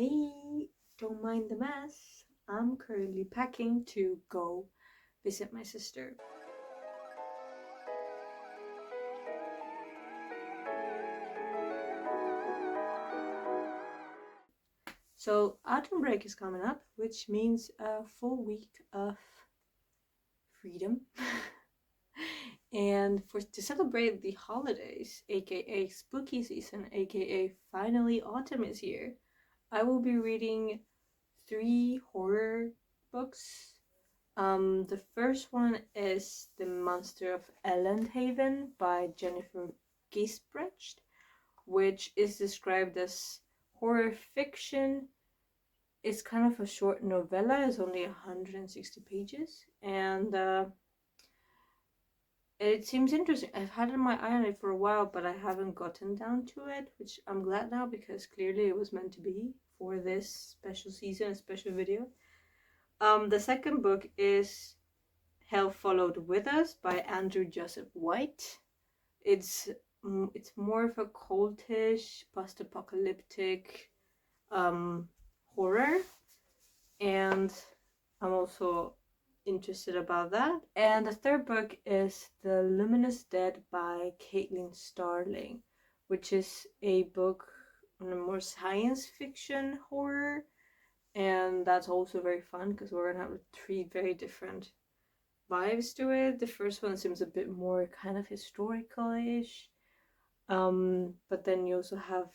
Hey, don't mind the mess. I'm currently packing to go visit my sister. So autumn break is coming up, which means a full week of freedom. And to celebrate the holidays, aka spooky season, aka finally autumn is here, I will be reading 3 horror books. The first one is The Monster of Elendhaven by Jennifer Gisbrecht, which is described as horror fiction. It's kind of a short novella, it's only 160 pages, and it seems interesting. I've had my eye on it for a while, but I haven't gotten down to it, which I'm glad now because clearly it was meant to be for this special season, a special video. The second book is Hell Followed With Us by Andrew Joseph White. It's more of a cultish, post-apocalyptic horror, and I'm also interested about that. And the third book is The Luminous Dead by Caitlin Starling, which is a book on a more science fiction horror, and that's also very fun because we're gonna have 3 very different vibes to it. The first one seems a bit more kind of historical-ish, but then you also have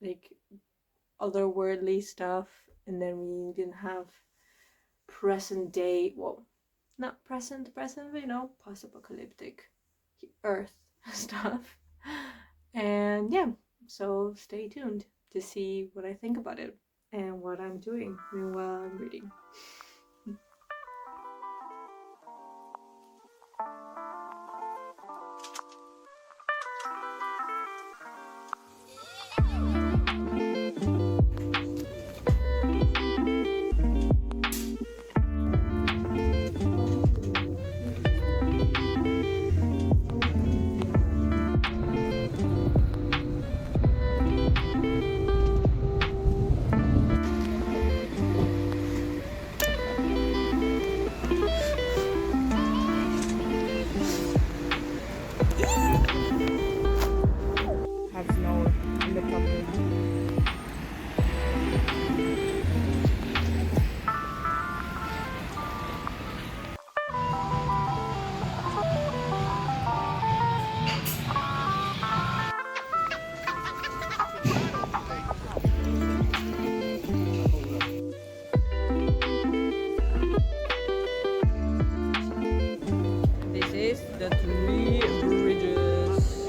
like otherworldly stuff, and then we even have present day, well, not present, but you know, post-apocalyptic Earth stuff. And yeah, so stay tuned to see what I think about it and what I'm doing while I'm reading. The 3 bridges.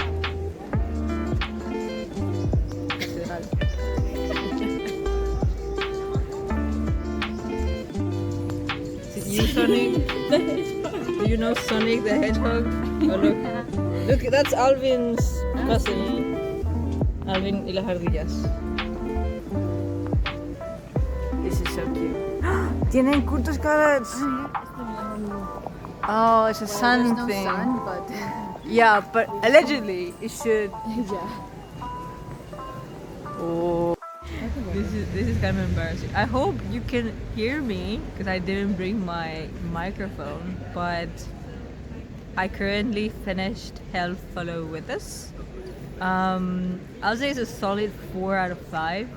Did you Sonic? Do you know Sonic the Hedgehog? Oh look, that's Alvin's cousin. Alvin y las ardillas. This is so cute. Tienen cultos carrots. Oh, it's a sun thing. No sun, but yeah, but allegedly it should. Yeah. Oh, this is kind of embarrassing. I hope you can hear me because I didn't bring my microphone, but I currently finished Hell Follow With Us. I'll say it's a solid 4 out of 5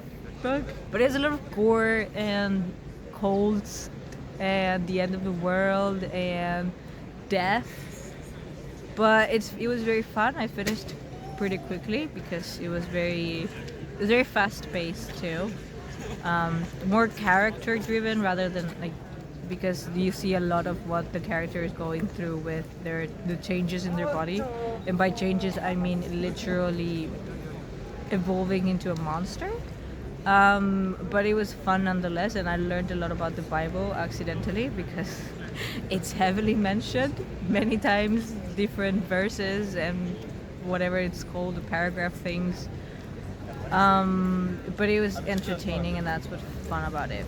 book, but it's a lot of gore and colds and the end of the world and death, but it was very fun. I finished pretty quickly because it was very fast paced too, more character driven rather than like, because you see a lot of what the character is going through with the changes in their body, and by changes I mean literally evolving into a monster. But it was fun nonetheless, and I learned a lot about the Bible accidentally because it's heavily mentioned many times, different verses and whatever it's called, the paragraph things. But it was entertaining, and that's what's fun about it.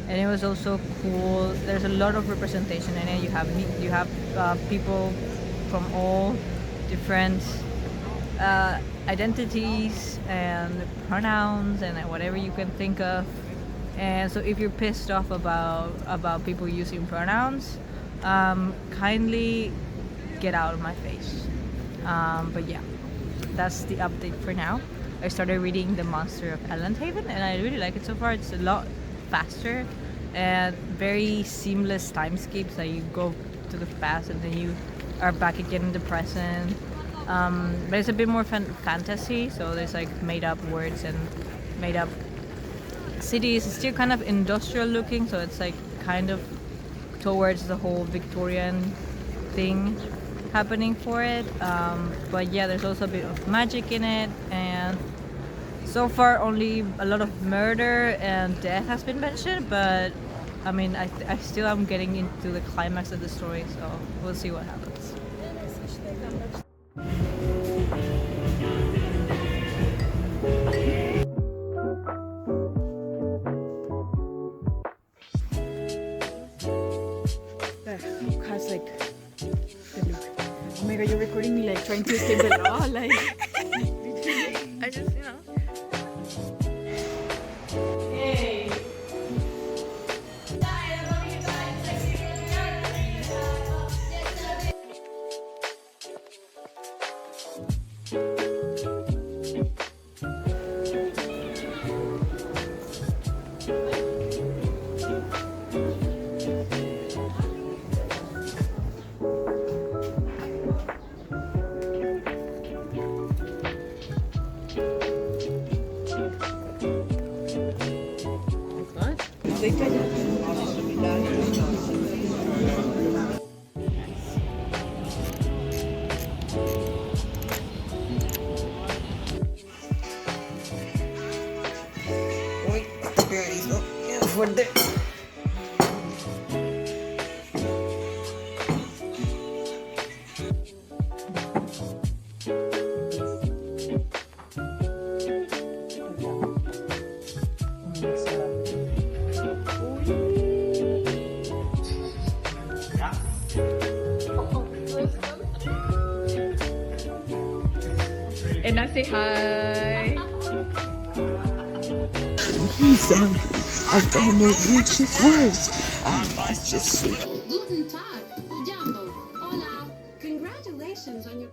And it was also cool. There's a lot of representation in it. You have people from all different identities and pronouns and whatever you can think of. And so if you're pissed off about people using pronouns, kindly get out of my face. But yeah, that's the update for now. I started reading The Monster of Elendhaven and I really like it so far. It's a lot faster and very seamless time skips. That you go to the past and then you are back again in the present. But it's a bit more fantasy, so there's like made up words and made up cities. It's still kind of industrial looking, so it's like kind of towards the whole Victorian thing happening for it. But yeah, there's also a bit of magic in it, and so far only a lot of murder and death has been mentioned, but I mean I still am getting into the climax of the story, so we'll see what happens. Has like the look. Oh my god, you're recording me like trying to escape the law, like I just, you know. Hey. Fuerte. and I say hi. I don't know which it was. I must just see. Guten Tag, Jambo. Hola. Congratulations on your...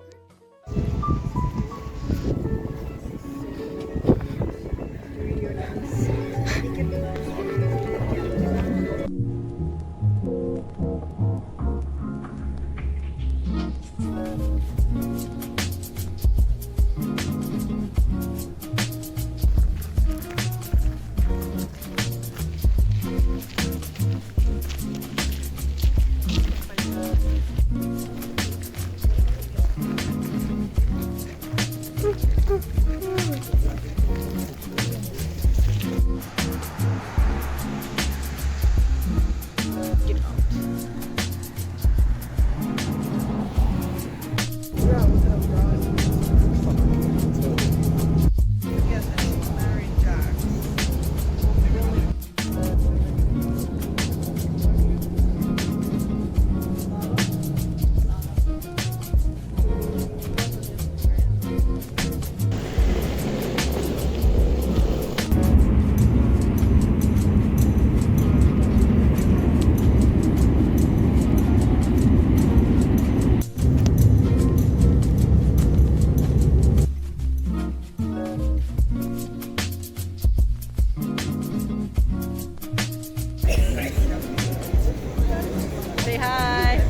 Say hi.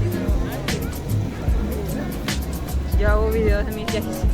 Yo hago videos de mis viajecitos.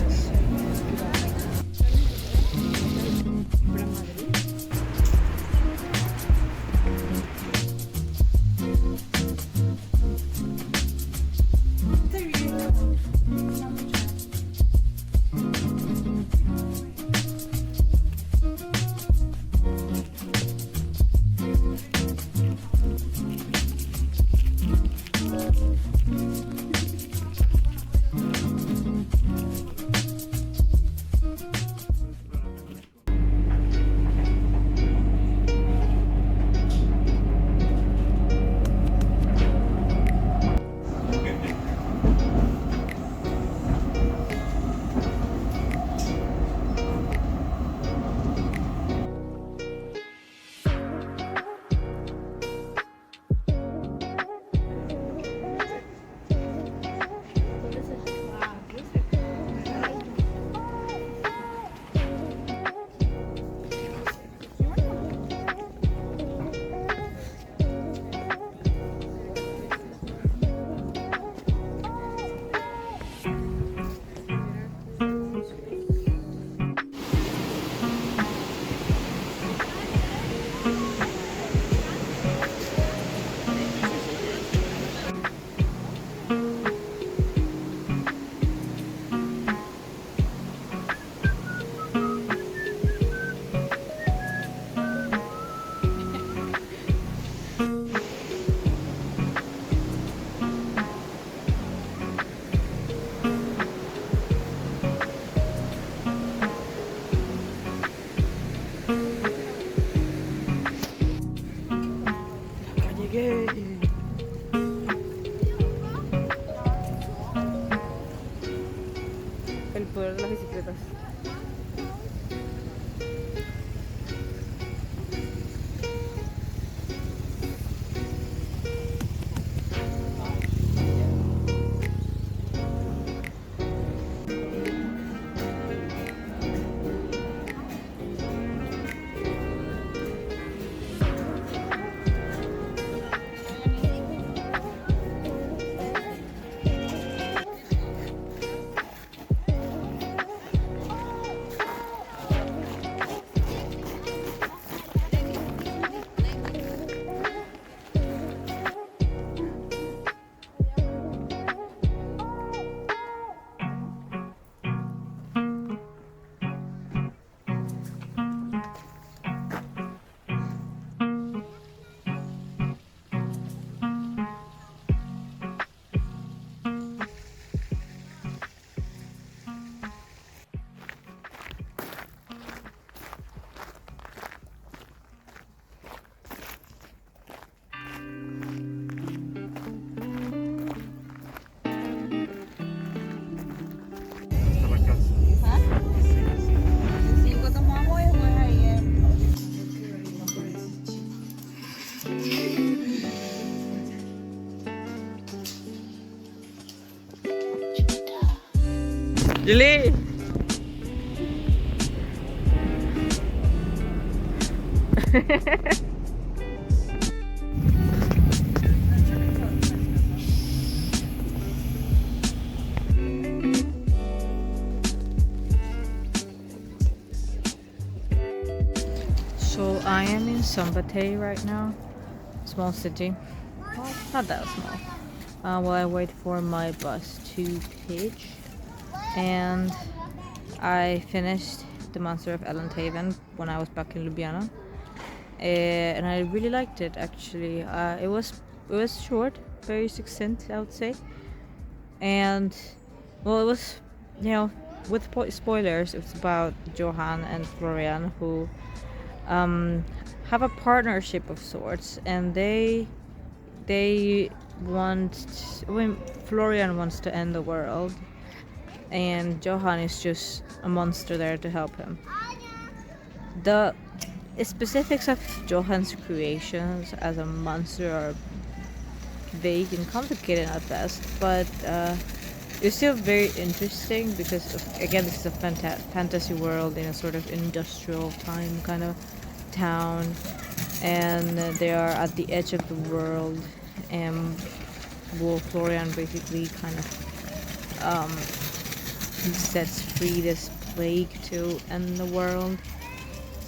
Julie! So I am in Sambatei right now, small city. Well, not that small. While I wait for my bus to pitch, and I finished The Monster of Elenthaven when I was back in Ljubljana, and I really liked it. Actually, it was short, very succinct, I would say, and well, it was, you know, with spoilers, it's about Johan and Florian who have a partnership of sorts, and they want when Florian wants to end the world, and Johan is just a monster there to help him. The specifics of Johan's creations as a monster are vague and complicated at best, but it's still very interesting because, again, this is a fantasy world in a sort of industrial time kind of town, and they are at the edge of the world, and Wolf Florian basically kind of he sets free this plague to end the world,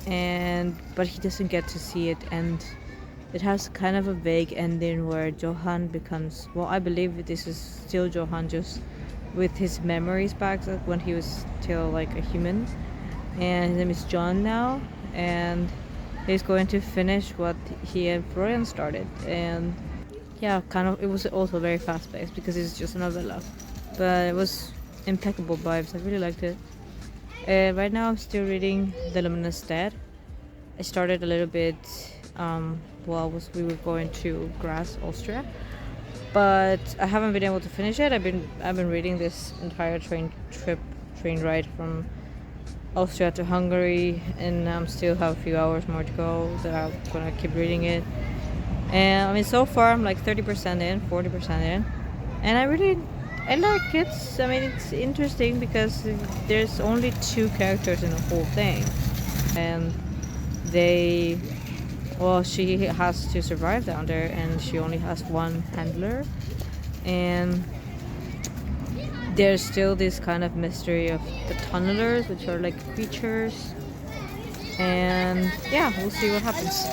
and but he doesn't get to see it end. It has kind of a vague ending where Johan becomes, well, I believe this is still Johan, just with his memories back when he was still like a human, and his name is John now, and he's going to finish what he and Florian started. And yeah, kind of, it was also very fast paced because it's just a novella, but it was impeccable vibes. I really liked it. Right now I'm still reading The Luminous Dead. I started a little bit while we were going to Graz, Austria, but I haven't been able to finish it. I've been reading this entire train ride from Austria to Hungary, and still have a few hours more to go. That I'm gonna keep reading it. And I mean, so far I'm like 30% in, 40% in, and I like it. I mean, it's interesting because there's only 2 characters in the whole thing, and they, well, she has to survive down there, and she only has one handler, and there's still this kind of mystery of the tunnelers, which are like creatures, and yeah, we'll see what happens.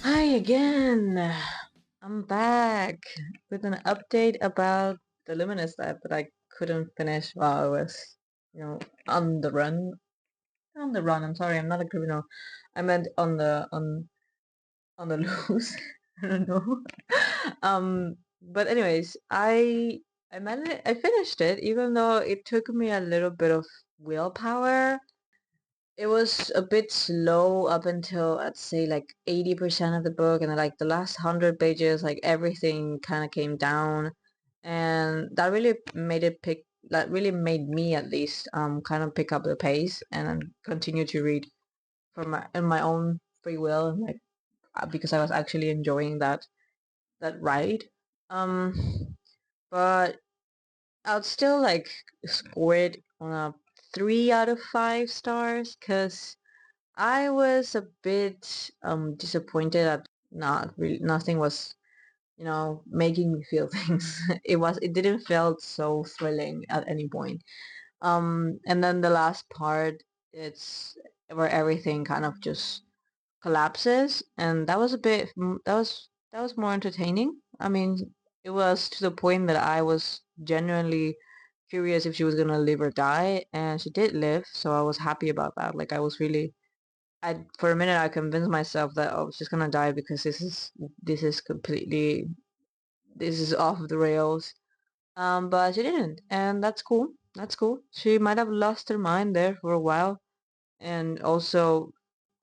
Hi again. I'm back with an update about the Luminous Lab that I couldn't finish while I was, on the run. On the run. I'm sorry, I'm not a criminal. I meant on the loose. I don't know. But anyways, I finished it, even though it took me a little bit of willpower. It was a bit slow up until, I'd say, like 80% of the book, and then like the last 100 pages, like everything kind of came down, and that really made it pick. That really made me, at least, kind of pick up the pace and continue to read for my own free will, and like because I was actually enjoying that ride. But I'd still like score it on a 3 out of 5 stars, because I was a bit disappointed that nothing was, making me feel things. It didn't feel so thrilling at any point. And then the last part, it's where everything kind of just collapses, and that was a bit that was more entertaining. I mean, it was to the point that I was genuinely curious if she was gonna live or die, and she did live, so I was happy about that. Like, I was really for a minute I convinced myself that I was just gonna die because this is completely this is off the rails. But she didn't, and that's cool. That's cool. She might have lost her mind there for a while, and also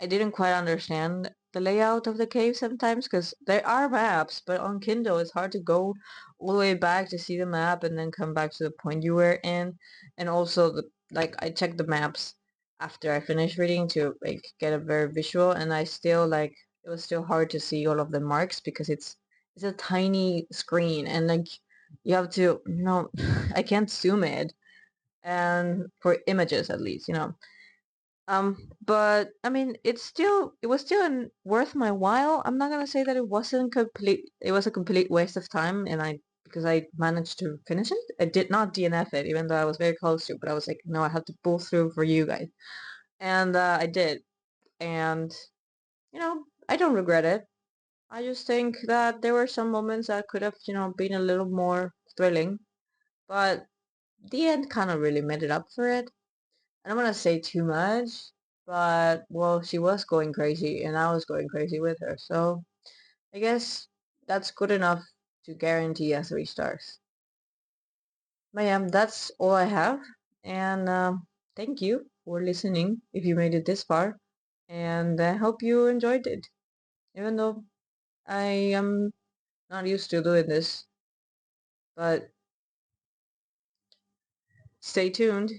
I didn't quite understand the layout of the cave sometimes because there are maps, but on Kindle it's hard to go all the way back to see the map and then come back to the point you were in. And also the like I checked the maps after I finished reading to like get a very visual, and I still like it was still hard to see all of the marks because it's a tiny screen and like you have to I can't zoom it and for images at least, but I mean, it was still worth my while. I'm not gonna say that it was a complete waste of time, because I managed to finish it. I did not DNF it, even though I was very close to, but I was like, no, I have to pull through for you guys. And I did. And, I don't regret it. I just think that there were some moments that could have, been a little more thrilling, but the end kind of really made it up for it. I don't want to say too much, but well, she was going crazy and I was going crazy with her. So I guess that's good enough to guarantee a 3 stars. But yeah, that's all I have. And thank you for listening if you made it this far. And I hope you enjoyed it, even though I am not used to doing this. But stay tuned.